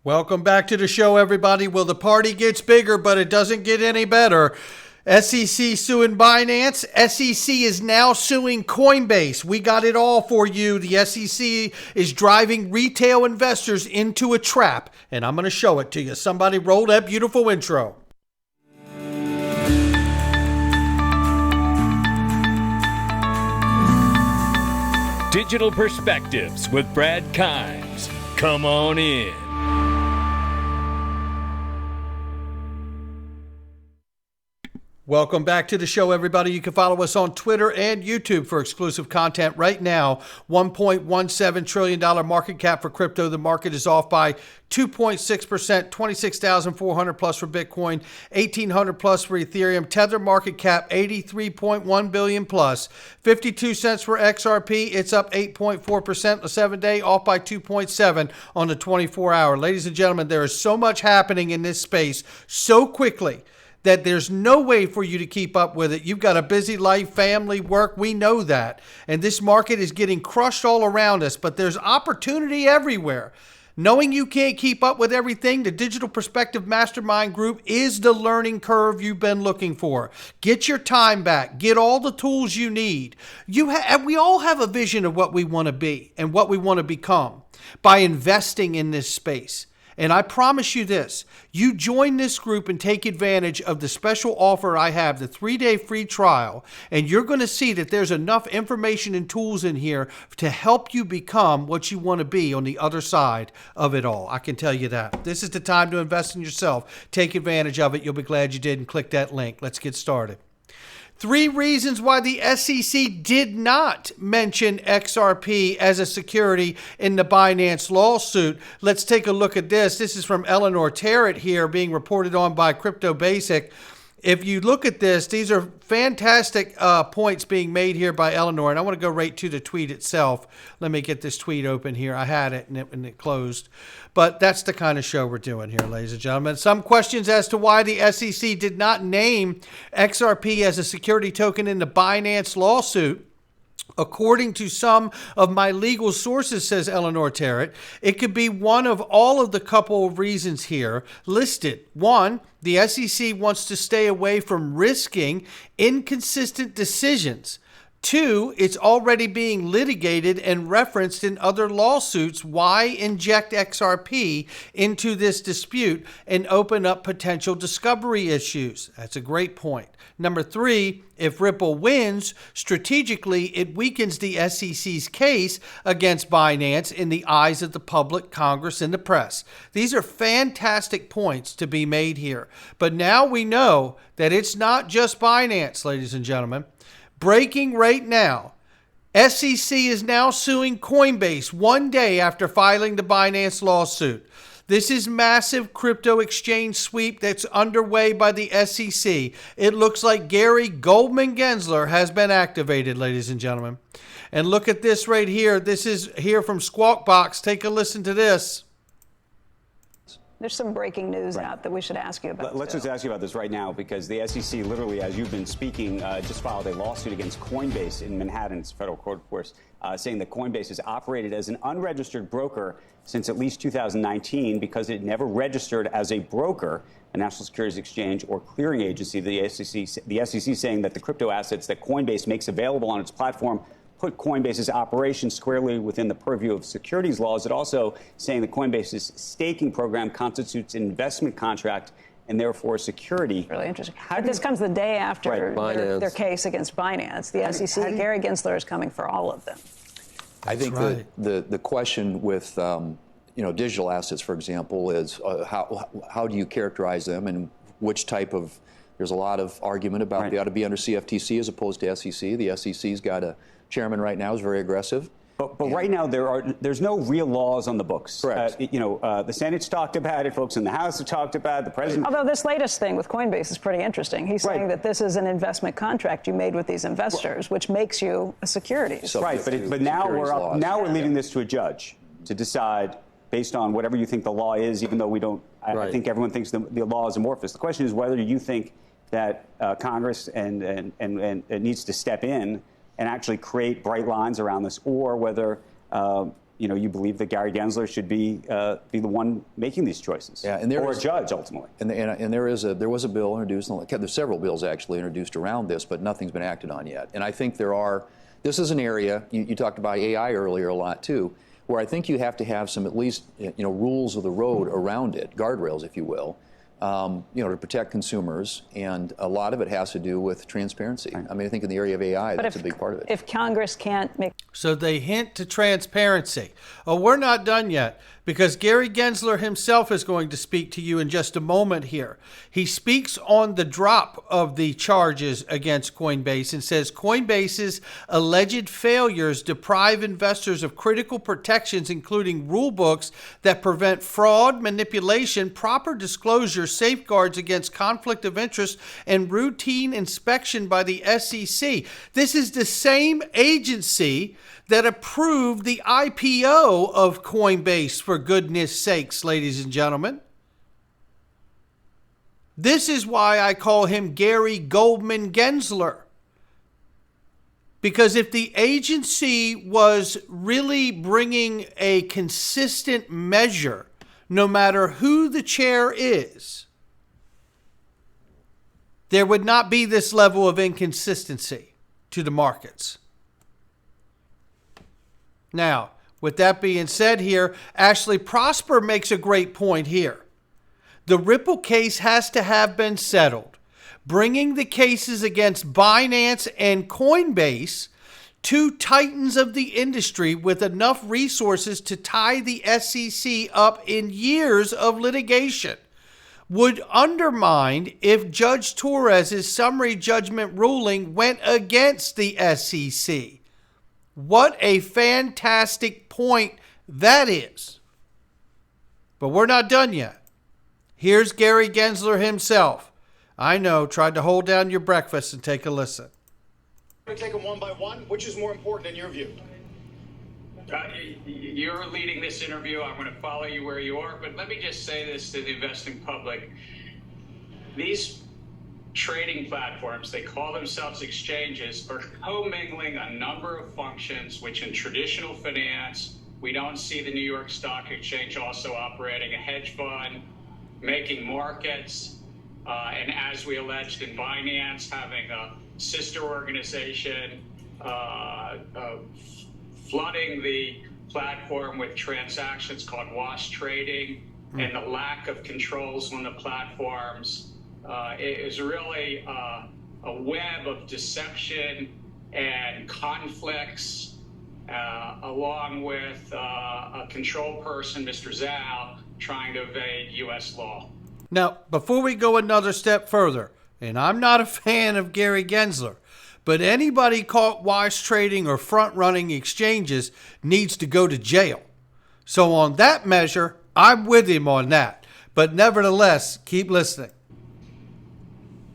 Welcome back to the show, everybody. Well, the party gets bigger, but it doesn't get any better. SEC suing Binance. SEC is now suing Coinbase. We got it all for you. The SEC is driving retail investors into a trap, and I'm going to show it to you. Somebody roll that beautiful intro. Digital Perspectives with Brad Kimes. Come on in. Welcome back to the show, everybody. You can follow us on Twitter and YouTube for exclusive content right now. $1.17 trillion market cap for crypto. The market is off by 2.6%, 26,400 plus for Bitcoin, 1,800 plus for Ethereum. Tether market cap, 83.1 billion plus, 52 cents for XRP. It's up 8.4% the 7-day, off by 2.7 on the 24-hour. Ladies and gentlemen, there is so much happening in this space so quickly that there's no way for you to keep up with it. You've got a busy life, family, work. We know that. And this market is getting crushed all around us, but there's opportunity everywhere. Knowing you can't keep up with everything, the Digital Perspective Mastermind group is the learning curve you've been looking for. Get your time back. Get all the tools you need. We all have a vision of what we want to be and what we want to become by investing in this space. And I promise you this, you join this group and take advantage of the special offer I have, the 3-day free trial, and you're going to see that there's enough information and tools in here to help you become what you want to be on the other side of it all. I can tell you that. This is the time to invest in yourself. Take advantage of it. You'll be glad you did, and click that link. Let's get started. 3 reasons why the SEC did not mention XRP as a security in the Binance lawsuit. Let's take a look at this. This is from Eleanor Terrett here, being reported on by Crypto Basic. If you look at this, these are fantastic points being made here by Eleanor, and I want to go right to the tweet itself. Let me get this tweet open here. I had it, and it closed. But that's the kind of show we're doing here, ladies and gentlemen. Some questions as to why the SEC did not name XRP as a security token in the Binance lawsuit. According to some of my legal sources, says Eleanor Terrett, it could be one of all of the couple of reasons here listed. 1, the SEC wants to stay away from risking inconsistent decisions. 2, it's already being litigated and referenced in other lawsuits. Why inject XRP into this dispute and open up potential discovery issues? That's a great point. Number 3, if Ripple wins, strategically, it weakens the SEC's case against Binance in the eyes of the public, Congress, and the press. These are fantastic points to be made here. But now we know that it's not just Binance, ladies and gentlemen. Breaking right now, SEC is now suing Coinbase 1 day after filing the Binance lawsuit. This is massive crypto exchange sweep that's underway by the SEC. It looks like Gary Goldman Gensler has been activated, ladies and gentlemen. And look at this right here. This is here from Squawk Box. Take a listen to this. There's some breaking news out that we should ask you about. Let's just ask you about this right now, because the SEC literally, as you've been speaking, just filed a lawsuit against Coinbase in Manhattan. It's a federal court, of course, saying that Coinbase has operated as an unregistered broker since at least 2019 because it never registered as a broker, a national securities exchange or clearing agency. The SEC saying that the crypto assets that Coinbase makes available on its platform put Coinbase's operation squarely within the purview of securities laws. It also saying that Coinbase's staking program constitutes an investment contract and therefore a security. Really interesting. But this comes the day after their case against Binance. The SEC, Gary Gensler is coming for all of them. I think the question with digital assets, for example, is how do you characterize them and which type of, there's a lot of argument about they ought to be under CFTC as opposed to SEC. The SEC's got a chairman right now who's very aggressive. But right now there's no real laws on the books. Correct. The Senate's talked about it. Folks in the House have talked about it. The president. Although this latest thing with Coinbase is pretty interesting. He's saying that this is an investment contract you made with these investors, which makes you a securities. Right. But now we're leaving this to a judge to decide based on whatever you think the law is. Even though we don't, I think everyone thinks the law is amorphous. The question is whether you think that Congress and needs to step in and actually create bright lines around this, or whether you believe that Gary Gensler should be the one making these choices, or a judge ultimately. And there was a bill introduced. There's several bills actually introduced around this, but nothing's been acted on yet. And I think this is an area, you talked about AI earlier a lot too, where I think you have to have some at least rules of the road around it, guardrails, if you will, to protect consumers, and a lot of it has to do with transparency. I mean, I think in the area of AI, that's a big part of it. If Congress can't make... So they hint to transparency. Oh, we're not done yet, because Gary Gensler himself is going to speak to you in just a moment here. He speaks on the drop of the charges against Coinbase and says Coinbase's alleged failures deprive investors of critical protections, including rule books that prevent fraud, manipulation, proper disclosure, safeguards against conflict of interest, and routine inspection by the SEC. This is the same agency that approved the IPO of Coinbase, for goodness sakes, ladies and gentlemen. This is why I call him Gary Goldman Gensler. Because if the agency was really bringing a consistent measure, no matter who the chair is, there would not be this level of inconsistency to the markets. Now, with that being said here, Ashley Prosper makes a great point here. The Ripple case has to have been settled. Bringing the cases against Binance and Coinbase, two titans of the industry with enough resources to tie the SEC up in years of litigation, would undermine if Judge Torres's summary judgment ruling went against the SEC. What a fantastic point that is. But we're not done yet. Here's Gary Gensler himself. I know, tried to hold down your breakfast and take a listen. We're going to take them one by one. Which is more important in your view? You're leading this interview. I'm going to follow you where you are. But let me just say this to the investing public. These trading platforms, they call themselves exchanges, are commingling a number of functions which in traditional finance, we don't see the New York Stock Exchange also operating a hedge fund, making markets, and as we alleged in Binance, having a sister organization, flooding the platform with transactions called wash trading, and the lack of controls on the platforms. It is really a web of deception and conflicts, along with a control person, Mr. Zhao, trying to evade U.S. law. Now, before we go another step further, and I'm not a fan of Gary Gensler, but anybody caught wash trading or front-running exchanges needs to go to jail. So on that measure, I'm with him on that. But nevertheless, keep listening.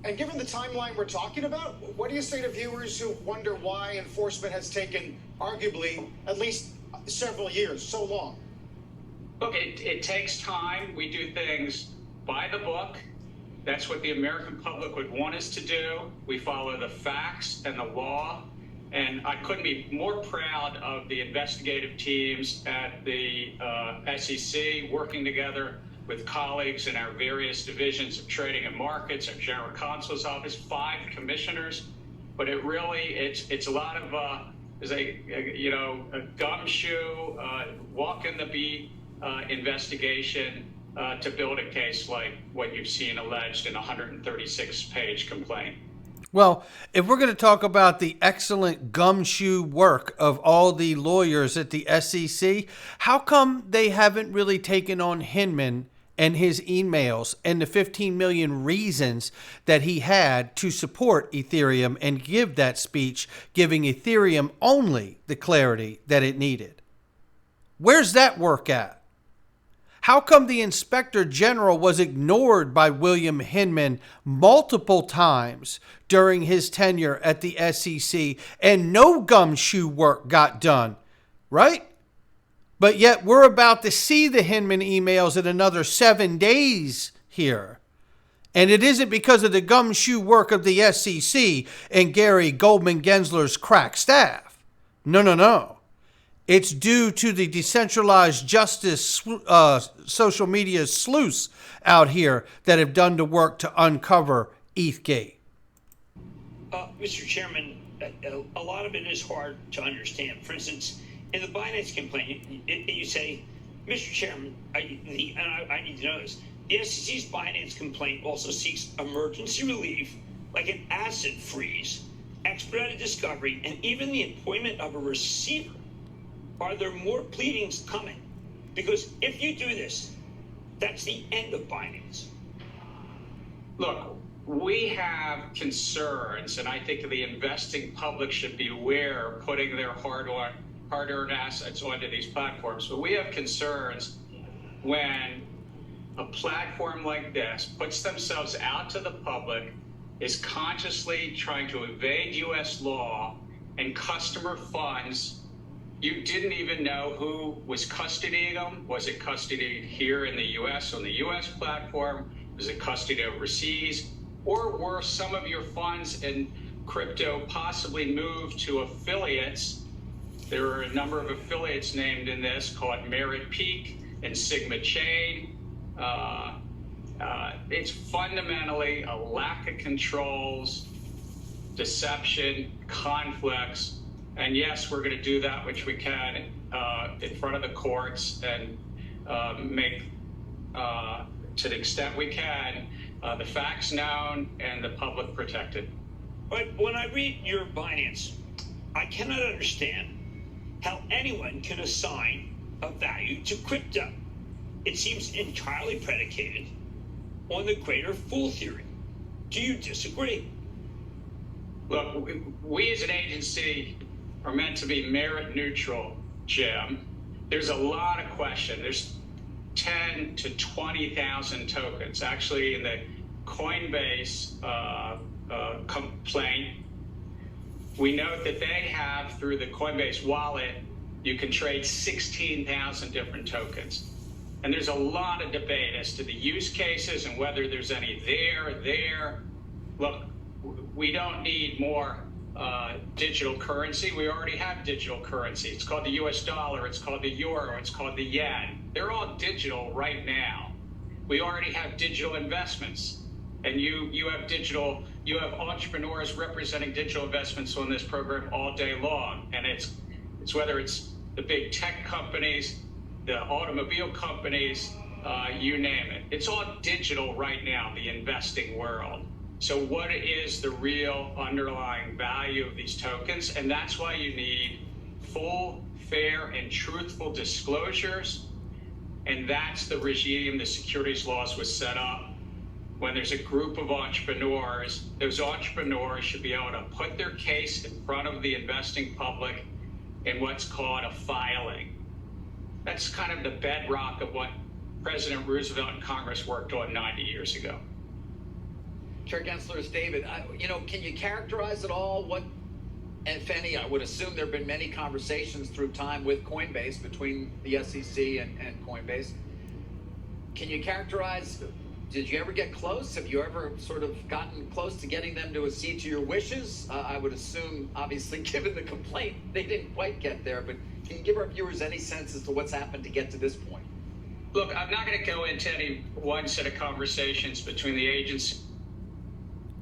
And given the timeline we're talking about, what do you say to viewers who wonder why enforcement has taken, arguably, at least several years, so long? Look, it takes time. We do things by the book. That's what the American public would want us to do. We follow the facts and the law. And I couldn't be more proud of the investigative teams at the SEC working together with colleagues in our various divisions of trading and markets, our general counsel's office, 5 commissioners. But it really, it's a lot of, a gumshoe, walk in the beat investigation to build a case like what you've seen alleged in a 136-page complaint. Well, if we're going to talk about the excellent gumshoe work of all the lawyers at the SEC, how come they haven't really taken on Hinman and his emails and the 15 million reasons that he had to support Ethereum and give that speech, giving Ethereum only the clarity that it needed? Where's that work at? How come the Inspector General was ignored by William Hinman multiple times during his tenure at the SEC and no gumshoe work got done, right? But yet we're about to see the Hinman emails in another 7 days here. And it isn't because of the gumshoe work of the SEC and Gary Goldman Gensler's crack staff. No. It's due to the decentralized justice social media sleuths out here that have done the work to uncover ETHgate. Mr. Chairman, a lot of it is hard to understand. For instance, in the Binance complaint, you say, Mr. Chairman, I need to know this. The SEC's Binance complaint also seeks emergency relief, like an asset freeze, expedited discovery, and even the appointment of a receiver. Are there more pleadings coming? Because if you do this, that's the end of Binance. Look, we have concerns, and I think the investing public should beware of putting their hard-earned assets onto these platforms. But we have concerns when a platform like this puts themselves out to the public, is consciously trying to evade U.S. law and customer funds. You didn't even know who was custodying them. Was it custodied here in the U.S. on the U.S. platform? Was it custodied overseas? Or were some of your funds in crypto possibly moved to affiliates? There are a number of affiliates named in this called Merit Peak and Sigma Chain. It's fundamentally a lack of controls, deception, conflicts. And yes, we're going to do that which we can in front of the courts and make, to the extent we can, the facts known and the public protected. But when I read your Binance, I cannot understand how anyone can assign a value to crypto. It seems entirely predicated on the greater fool theory. Do you disagree? Look, we as an agency are meant to be merit neutral, Jim. There's a lot of question. There's 10 to 20,000 tokens. Actually, in the Coinbase complaint, we note that they have, through the Coinbase wallet, you can trade 16,000 different tokens. And there's a lot of debate as to the use cases and whether there's any there. Look, we don't need more digital currency. We already have digital currency. It's called the US dollar, it's called the euro, it's called the yen. They're all digital right now. We already have digital investments. And you have entrepreneurs representing digital investments on this program all day long. And it's whether it's the big tech companies, the automobile companies, you name it. It's all digital right now, the investing world. So what is the real underlying value of these tokens? And that's why you need full, fair, and truthful disclosures. And that's the regime the securities laws was set up. When there's a group of entrepreneurs, those entrepreneurs should be able to put their case in front of the investing public in what's called a filing. That's kind of the bedrock of what President Roosevelt and Congress worked on 90 years ago. Chair Gensler, is David. Can you characterize at all what, if any, I would assume there have been many conversations through time with Coinbase, between the SEC and Coinbase. Can you characterize, did you ever get close? Have you ever sort of gotten close to getting them to accede to your wishes? I would assume, obviously, given the complaint, they didn't quite get there. But can you give our viewers any sense as to what's happened to get to this point? Look, I'm not going to go into any one set of conversations between the agency.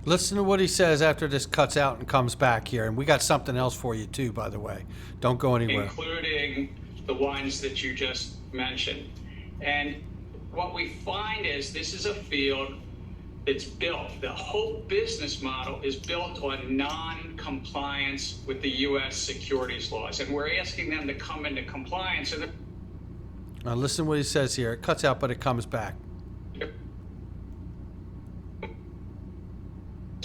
Listen to what he says after this cuts out and comes back here. And we got something else for you, too, by the way. Don't go anywhere. Including the ones that you just mentioned. And what we find is this is a field that's built. The whole business model is built on non-compliance with the U.S. securities laws. And we're asking them to come into compliance. And now listen to what he says here. It cuts out, but it comes back.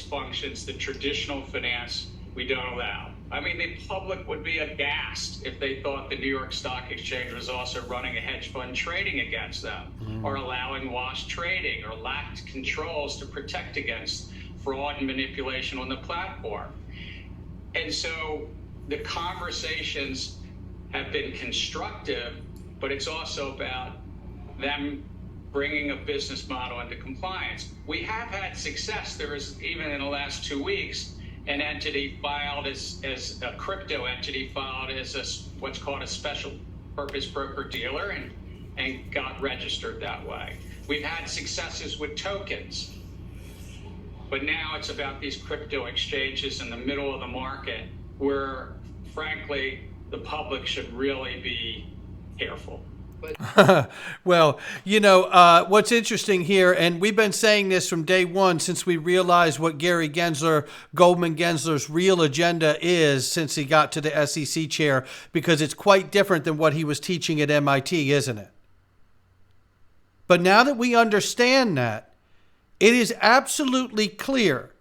Functions that traditional finance we don't allow. I mean, the public would be aghast if they thought the New York Stock Exchange was also running a hedge fund trading against them, or allowing wash trading, or lacked controls to protect against fraud and manipulation on the platform. And so the conversations have been constructive, but it's also about them bringing a business model into compliance. We have had success. There is, even in the last 2 weeks, an entity filed as a crypto entity filed as what's called a special purpose broker dealer and got registered that way. We've had successes with tokens, but now it's about these crypto exchanges in the middle of the market where, frankly, the public should really be careful. Well, what's interesting here, and we've been saying this from day one since we realized what Gary Gensler, Goldman Gensler's real agenda is since he got to the SEC chair, because it's quite different than what he was teaching at MIT, isn't it? But now that we understand that, it is absolutely clear,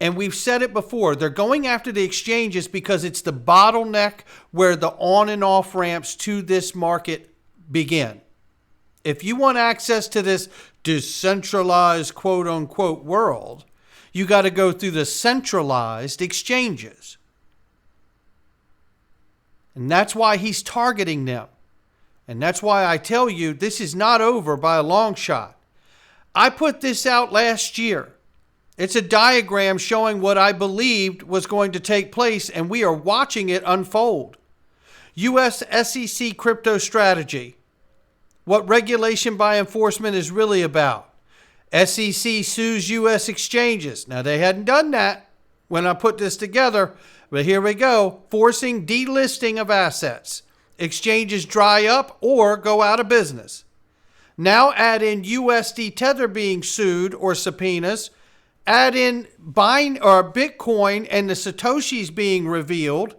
and we've said it before, they're going after the exchanges because it's the bottleneck where the on and off ramps to this market begin. If you want access to this decentralized quote unquote world, you got to go through the centralized exchanges. And that's why he's targeting them. And that's why I tell you this is not over by a long shot. I put this out last year. It's a diagram showing what I believed was going to take place, and we are watching it unfold. U.S. SEC crypto strategy. What regulation by enforcement is really about. SEC sues U.S. exchanges. Now, they hadn't done that when I put this together, but here we go. Forcing delisting of assets. Exchanges dry up or go out of business. Now add in USD Tether being sued or subpoenas. Add in Bitcoin and the Satoshis being revealed.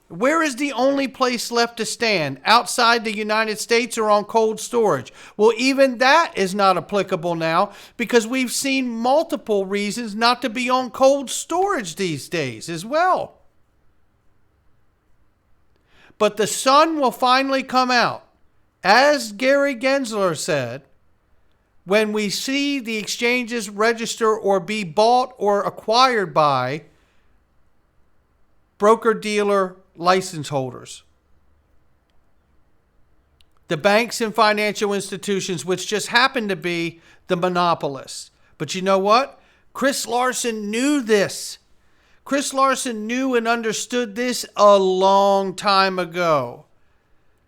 Where is the only place left to stand? Outside the United States or on cold storage? Well, even that is not applicable now because we've seen multiple reasons not to be on cold storage these days as well. But the sun will finally come out. As Gary Gensler said, when we see the exchanges register or be bought or acquired by broker-dealer license holders. The banks and financial institutions, which just happen to be the monopolists. But you know what? Chris Larson knew this. Chris Larson knew and understood this a long time ago.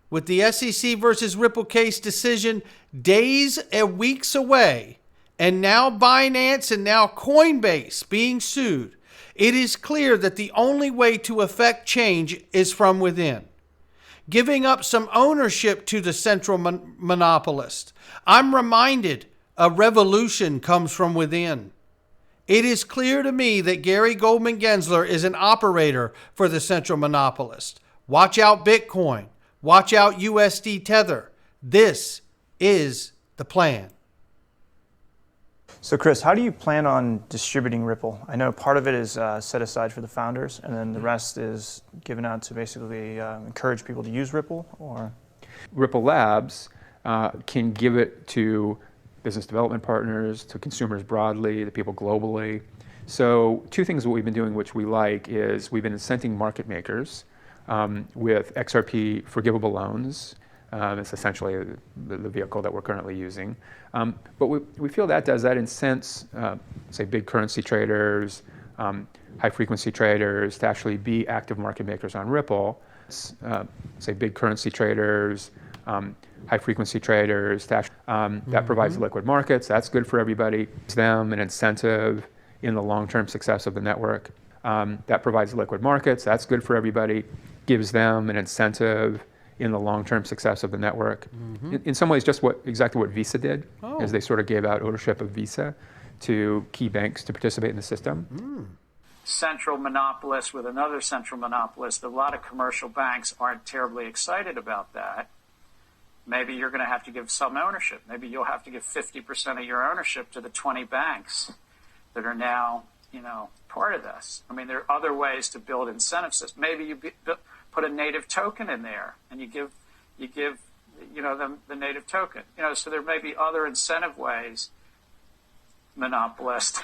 With the SEC versus Ripple case decision days and weeks away, and now Binance and now Coinbase being sued, it is clear that the only way to effect change is from within. Giving up some ownership to the central monopolist. I'm reminded a revolution comes from within. It is clear to me that Gary Goldman Gensler is an operator for the central monopolist. Watch out Bitcoin. Watch out USD Tether. This is the plan. So Chris, how do you plan on distributing Ripple? I know part of it is set aside for the founders, and then the rest is given out to basically encourage people to use Ripple, or? Ripple Labs can give it to business development partners, to consumers broadly, to people globally. So two things that we've been doing which we like is we've been incenting market makers with XRP forgivable loans. It's essentially the vehicle that we're currently using. But we feel that incents, say, big currency traders, high frequency traders to actually be active market makers on Ripple. Say big currency traders, high frequency traders, that provides liquid markets. That's good for everybody. It's them an incentive in the long-term success of the network. That provides liquid markets. That's good for everybody. Gives them an incentive in the long-term success of the network. In some ways, just exactly what Visa did, is they sort of gave out ownership of Visa to key banks to participate in the system. Central monopolist with another central monopolist. A lot of commercial banks aren't terribly excited about that. Maybe you're going to have to give some ownership. Maybe you'll have to give 50% of your ownership to the 20 banks that are now, part of this. I mean, there are other ways to build incentive systems. Maybe you put a native token in there, and you give them the native token. So there may be other incentive ways. Monopolist.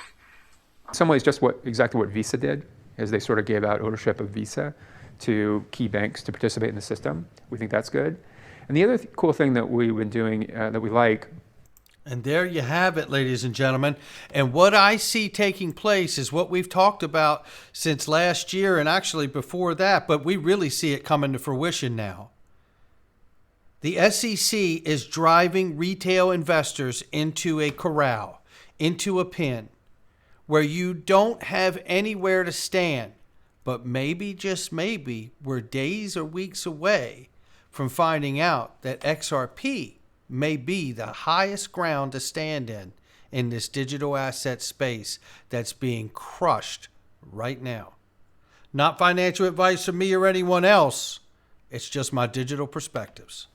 In some ways, just exactly what Visa did, is they sort of gave out ownership of Visa to key banks to participate in the system. We think that's good. And the other cool thing that we've been doing that we like. And there you have it, ladies and gentlemen. And what I see taking place is what we've talked about since last year and actually before that, but we really see it coming to fruition now. The SEC is driving retail investors into a corral, into a pen, where you don't have anywhere to stand. But maybe, just maybe, we're days or weeks away from finding out that XRP may be the highest ground to stand in this digital asset space that's being crushed right now. Not financial advice from me or anyone else. It's just my digital perspectives.